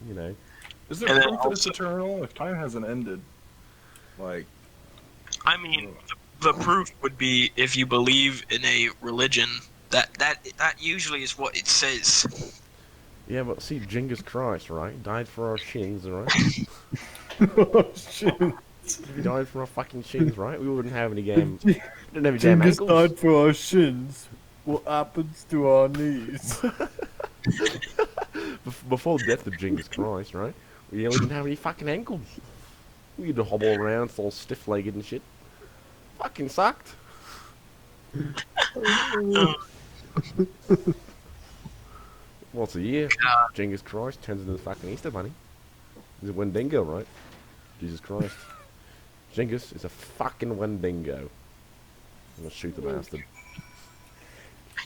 you know. Is there proof that it's eternal? If time hasn't ended, like... I mean, the proof would be if you believe in a religion, that usually is what it says. Yeah, but see, Genghis Christ, right? Died for our shins, right? Oh, shit. If he died for our fucking shins, right? We wouldn't have any game. We didn't have any damn Genghis ankles. died for our shins. What happens to our knees? Before the death of Genghis Christ, right? We didn't have any fucking ankles. We had to hobble around, all stiff-legged and shit. Fucking sucked. Once a year, Genghis Christ turns into the fucking Easter Bunny. He's a Wendigo, right? Jesus Christ. Genghis is a fucking Wendigo. I'm gonna shoot the bastard.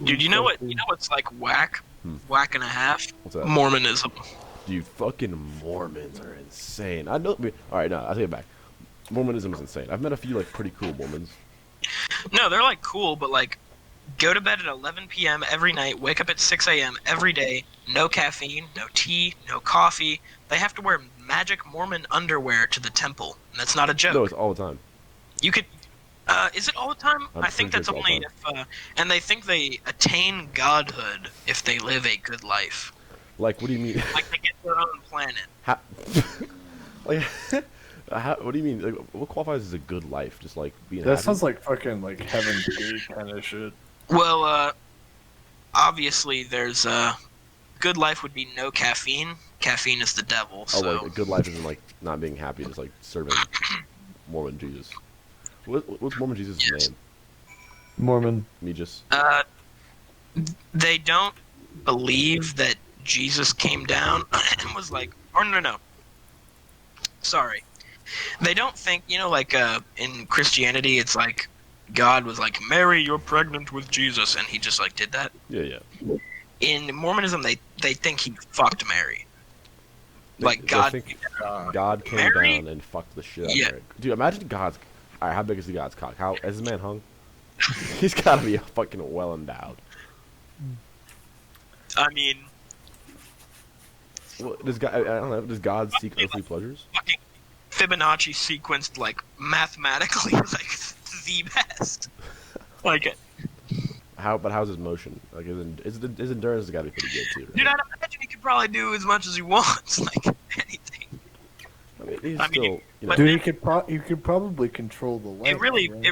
Dude, you know what's like whack? Whack and a half? What's that? Mormonism. Dude, fucking Mormons are insane. I don't. Alright, no, I'll take it back. Mormonism is insane. I've met a few, like, pretty cool Mormons. No, they're like cool, but like, go to bed at 11 p.m. every night, wake up at 6 a.m. every day, no caffeine, no tea, no coffee. They have to wear magic Mormon underwear to the temple, and that's not a joke. No, it's all the time. You could. Is it all the time? I'm I think that's pretty sure only it's all if. And they think they attain godhood if they live a good life. Like, what do you mean? Like they get their own planet. How, like, what do you mean? Like, what qualifies as a good life? Just like being That happy? sounds like fucking like Heaven's Gate kind of shit. Well, obviously there's good life would be no caffeine. Caffeine is the devil. So. Oh, like a good life isn't like not being happy, just like serving Mormon Jesus. What's Mormon Jesus' name? Mormon. Me just. They don't believe that Jesus came down and was like, or no. Sorry. They don't think, like in Christianity, it's like God was like, Mary, you're pregnant with Jesus, and he just like did that. Yeah. In Mormonism, they think he fucked Mary. They God. think God came Mary? down and fucked the shit out Yeah. of Mary. Dude, imagine God's. Alright, how big is the God's cock? How is this man hung? He's gotta be fucking well endowed. I mean, Well, does God? I don't know. Does God seek earthly pleasures? fucking Fibonacci sequenced like mathematically like the best. Like, But how's his motion? Like, his endurance has got to be pretty good too. Right? dude, I'd imagine he could probably do as much as he wants, like anything. I mean, he's I mean, still, you know. but Dude, then- you could probably control the light. It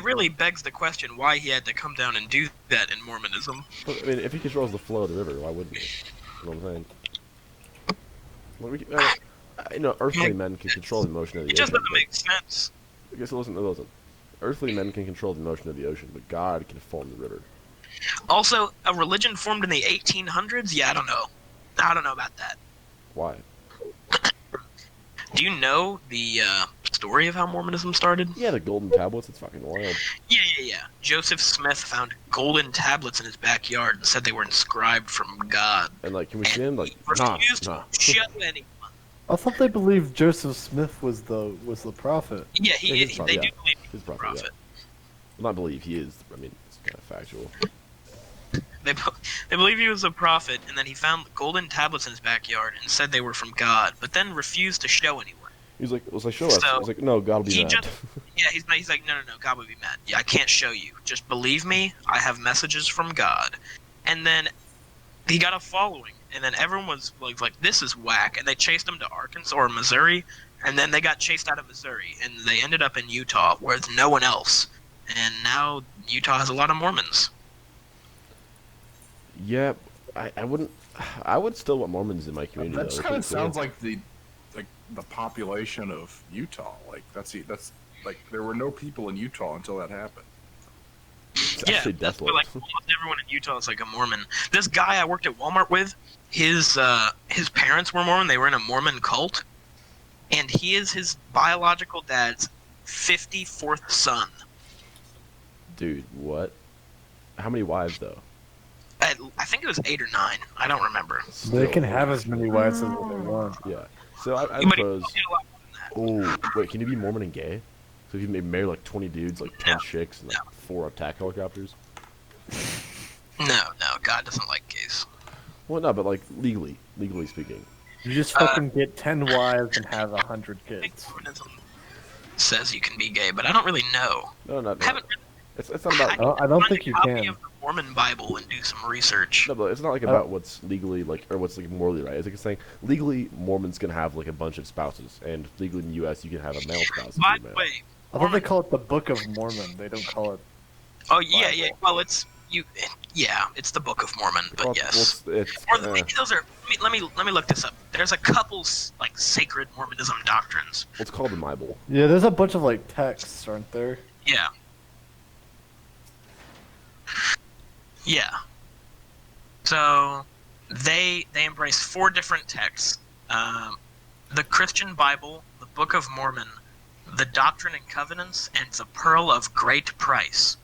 really begs the question why he had to come down and do that in Mormonism. I mean, if he controls the flow of the river, why wouldn't he? You know what I'm saying? Well, earthly men can control the motion of the It ocean. just doesn't make sense. I guess it doesn't. Earthly men can control the motion of the ocean, but God can form the river. Also, a religion formed in the 1800s? Yeah, I don't know. I don't know about that. Why? Do you know the story of how Mormonism started? Yeah, the golden tablets. It's fucking wild. Yeah. Joseph Smith found golden tablets in his backyard and said they were inscribed from God. And like, can we see him? Like, He refused nah. to show anyone. I thought they believed Joseph Smith was the prophet. Yeah, Yeah, he's they do yeah. believe He's he's a prophet, prophet. Well, not believe he is. I mean, it's kind of factual. They believe he was a prophet, and then he found golden tablets in his backyard and said they were from God, but then refused to show anyone. He's like, show us. So, He's like, no, God will be He mad. just, he's like, no, God would be mad. Yeah, I can't show you. Just believe me. I have messages from God. And then he got a following, and then everyone was like, this is whack, and they chased him to Arkansas or Missouri, and then they got chased out of Missouri, and they ended up in Utah, where there's no one else. And now Utah has a lot of Mormons. Yeah, I wouldn't. I would still want Mormons in my community. That though. kind of It's pretty sounds cool. like the population of Utah. Like that's like there were no people in Utah until that happened. It's Yeah, actually that's desolate. why, like almost everyone in Utah is like a Mormon. This guy I worked at Walmart with, his parents were Mormon. They were in a Mormon cult, and he is his biological dad's 54th son. Dude, what? How many wives though? I think it was 8 or 9. I don't remember. They can have as many wives as they want. Yeah. So I But he suppose. did a lot more than that. Oh, wait, can you be Mormon and gay? So if you marry like 20 dudes, like 10 No. chicks, and like 4 attack helicopters? No, God doesn't like gays. Well, no, but like legally speaking. You just fucking get 10 wives and have 100 I think kids. Mormonism says you can be gay, but I don't really know. No, I haven't. it's not about. I don't Find think a you copy can. of the Mormon Bible and do some research. No, but it's not like I about don't- what's legally like or what's like morally right. It's like it's saying legally Mormons can have like a bunch of spouses, and legally in the U.S. you can have a male spouse. By and a the female. way, I thought they call it the Book of Mormon. They don't call it. oh yeah, Bible. yeah. Well, it's you. Yeah, it's the Book of Mormon, but Well, yes. it's Or maybe those are. Let me look this up. There's a couple like sacred Mormonism doctrines. it's called the Bible. Yeah, there's a bunch of like texts, aren't there? Yeah. Yeah. So they embrace 4 different texts: the Christian Bible, the Book of Mormon, the Doctrine and Covenants, and the Pearl of Great Price.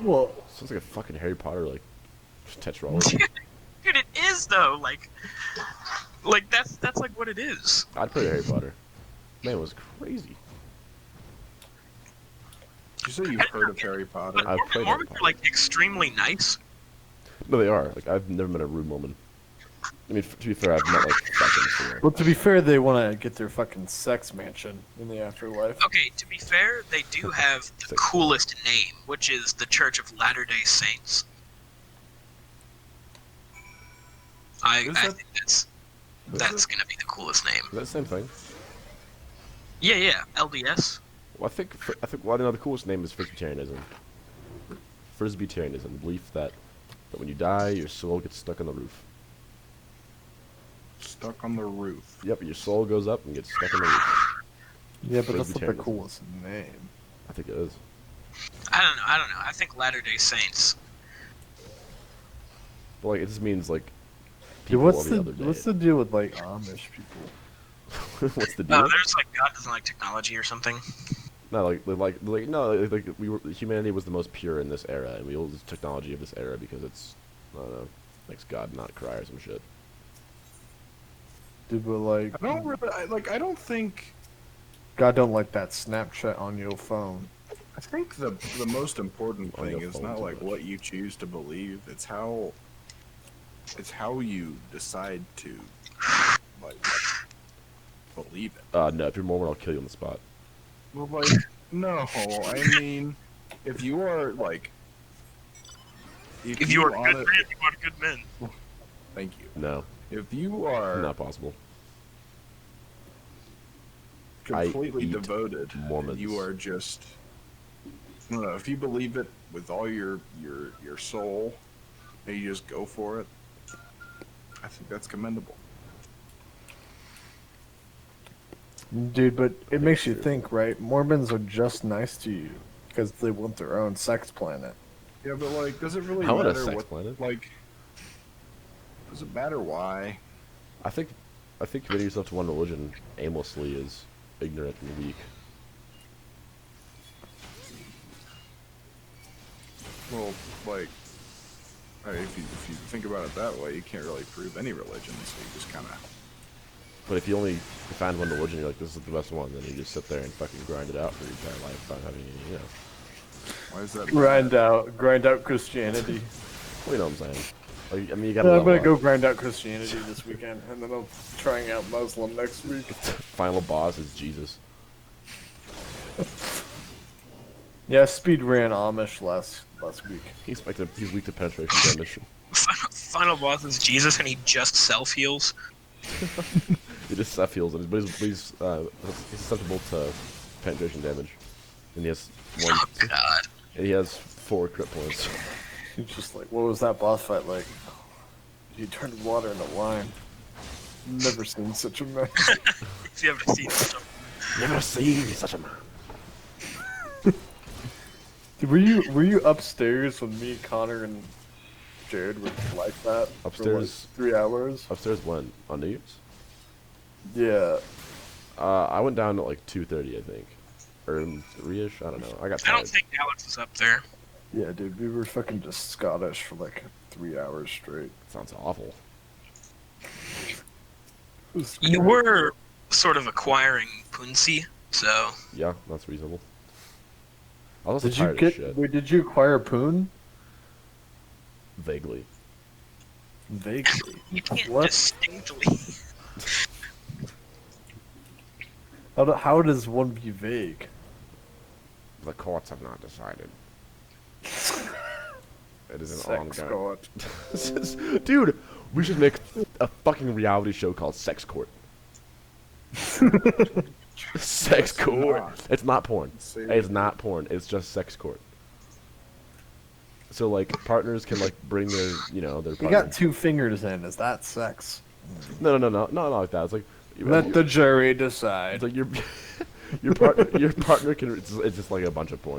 Well, Sounds like a fucking Harry Potter like tetralogy. Dude, it is though. Like that's like what it is. I'd play Harry Potter. Man, it was crazy. Did you say you've heard of Harry Potter? But I've played Mormons Harry are like extremely nice. No, they are. Like I've never met a rude Mormon. I mean, to be fair, I've met like seconds. So. well, to be fair, they want to get their fucking sex mansion in the afterlife. Okay, to be fair, they do have the Sick. coolest name, which is the Church of Latter-day Saints. I Is that- think that's gonna be the coolest name. Is that the same thing? Yeah, LDS. Well, I think well, I know the coolest name is Frisbeetarianism. Frisbeetarianism, the belief that when you die, your soul gets stuck on the roof. Stuck on the roof. Yep, your soul goes up and gets stuck on the roof. Yeah, but that's not the Presbyterianism. coolest name. I think it is. I don't know. I think Latter-day Saints. But like, it just means like Dude, people what's every the other day. what's the deal with like Amish people? What's the deal? There's like God doesn't like technology or something. No, humanity was the most pure in this era, and we use the technology of this era because it's, I don't know, makes God not cry or some shit. Dude, but like, I don't really, I don't think. God don't like that Snapchat on your phone. I think the most important On thing your is phone not too like much. what you choose to believe. It's how you decide to like believe it. No, if you're Mormon, I'll kill you on the spot. Well, like no, I mean, if you are like, If you are on good it- men, you are good men. thank you. No, If you are not possible. completely I eat devoted, Mormons. you are just no. If you believe it with all your soul, and you just go for it, I think that's commendable. Dude, but it makes you think, right? Mormons are just nice to you because they want their own sex planet. Yeah, but like, does it really How would a matter sex what? planet? Like, does it matter why? I think committing yourself to one religion aimlessly is ignorant and weak. Well, like, I mean, if you think about it that way, you can't really prove any religion, so you just kind of. But if you only find one religion, you're like, this is the best one, then you just sit there and fucking grind it out for your entire life without having any, Why is that? Grind out Christianity. well, you know what I'm saying. Like, I mean, you gotta Yeah, I'm level gonna go up. grind out Christianity this weekend, and then I'm trying out Muslim next week. Final boss is Jesus. Yeah, speed ran Amish last week. He's weak to penetration damage. Final boss is Jesus, and he just self heals. He just self heals, but he's susceptible to penetration damage, and he has one. Oh God. And he has 4 crit points. He's just like, what was that boss fight like? You turned water into wine. Never seen such a mess. If you ever seen some. Never seen such a man. Dude, were you upstairs when me, Connor, and Jared were like that? Upstairs? For like 3 hours? Upstairs when? On New Year's? Yeah. I went down at like 2:30, I think, or 3ish. I don't know. I got I tired. don't think Alex was up there. Yeah, dude, we were fucking just Scottish for like 3 hours straight. Sounds awful. It was You great. were sort of acquiring Punsi, so Yeah, that's reasonable. I was also Did you tired as shit. Wait, did you acquire Poon? Vaguely. Vaguely. You can't What? distinctly. How does one be vague? The courts have not decided. It is an Sex ongoing. court. Dude, we should make a fucking reality show called Sex Court. Sex Court. not. It's not porn. Say It's what? not porn. It's just Sex Court. So like partners can like bring their their You partner. got 2 fingers in. Is that sex? No, not like that. It's like Let the jury decide. it's like your partner can. It's just like a bunch of porn